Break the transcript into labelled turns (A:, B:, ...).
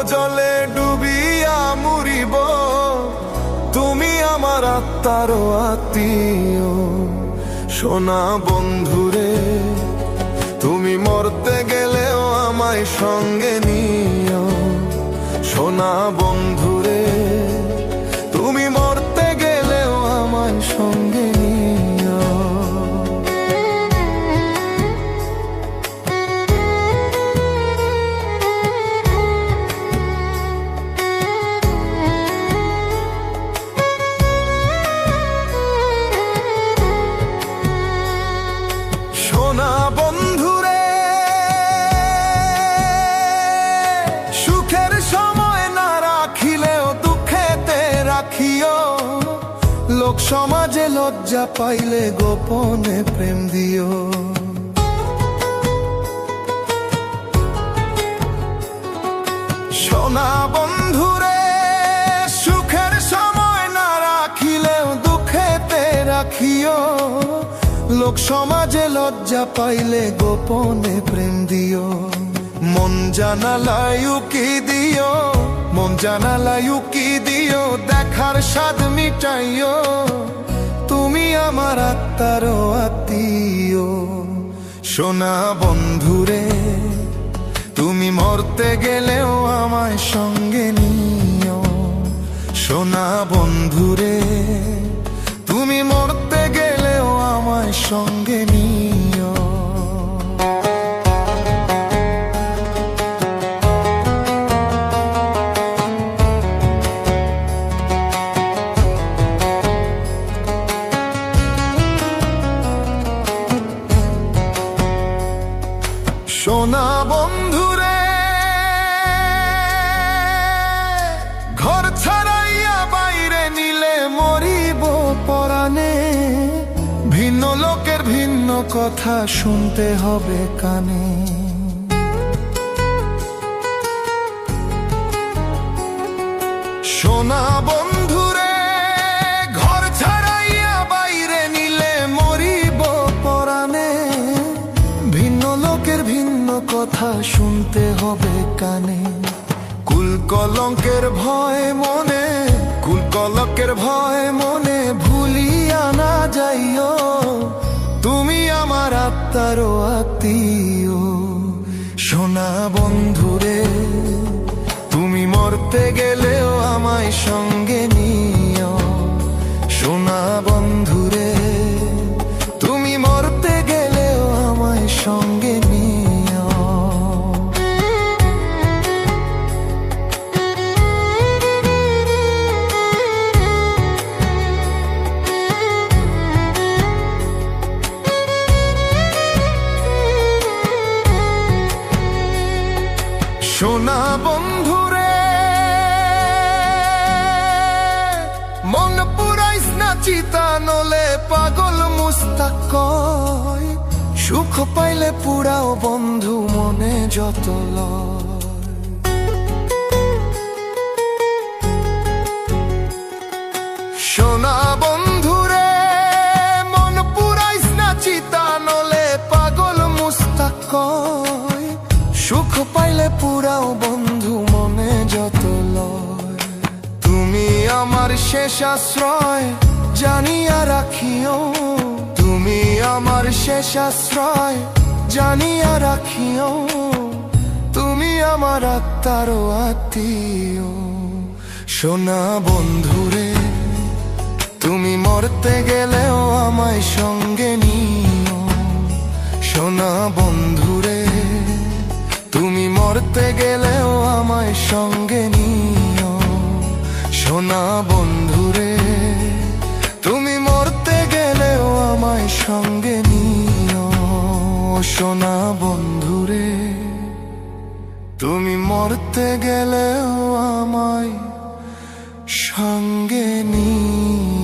A: জলে ডুবিয়া মরিব, তুমি আমার আত্মার আত্মীয়। সোনা বন্ধুরে, তুমি মরতে গেলেও আমায় সঙ্গে নিও। সোনা বন্ধুরে, তুমি মরতে গেলেও আমায় সঙ্গে নিও। সোনা বন্ধুরে, সুখের সময় না রাখিলেও দুঃখেতে রাখিও। লোক সমাজে লজ্জা পাইলে গোপনে প্রেম দিও। সোনা বন্ধুরে, সুখের সময় না রাখিলেও দুঃখেতে রাখিও। লোক সমাজে লজ্জা পাইলে গোপনে প্রেম দিও। মন জানালায় উকি দিও, মন জানালায় উকি দিও, দেখার স্বাদ মিটাইও। তুমি আমার আত্মার আত্মীয়। সোনা বন্ধুরে, তুমি মরতে গেলেও আমায় সঙ্গে নিও। সোনা বন্ধুরে, তুমি মরতে গেলেও আমায় সঙ্গে নিও। সোনা বন্ধুরে, ঘর ছাড়াইয়া বাইরে নিলে মরিব পরাণে। ভিন্ন লোকের ভিন্ন কথা শুনতে হবে কানে। সোনা বন্ধুরে, ঘর ছাড়াইয়া বাইরে নিলে মরিব পরাণে। ভিন্ন লোকের ভিন্ন কথা শুনতে হবে কানে। কুল কলঙ্কের ভয় মনে, কুল কলঙ্কের ভয় মনে, ভুলিয়া না যাইও। তুমি আমার আত্মার আত্মীয়। সোনা বন্ধুরে, তুমি মরতে গেলেও আমায় সঙ্গে নিও। সোনা বন্ধুরে, তুমি মরতে গেলেও আমায় সঙ্গে নিও। সোনা বন্ধুরে, মন পুরাইস না চিতা, নলে পাগল মুস্তাক কয়। সুখ পাইলে পুরাও বন্ধু মনে যত লয়। সোনা বন্ধুরে, মন পুরাইস না চিতা, নলে পাগল মুস্তাক কয়। সুখ পাইলে পুরাও বন্ধু মনে যত লয়। তুমি আমার শেষ আশ্রয় জানিয়া রাখিও। তুমি আমার শেষ আশ্রয় জানিয়া রাখিও। তুমি আমার আত্মার আত্মীয়। সোনা বন্ধুরে, তুমি মরতে গেলেও আমায় সঙ্গে নিও। সোনা বন্ধুরে, তুমি মরতে গেলেও আমায় সঙ্গে নিও। সোনা বন্ধুরে, তুমি মরতে গেলেও আমায় সঙ্গে নিও। সোনা বন্ধুরে, তুমি মরতে গেলেও আমায় সঙ্গে নিও।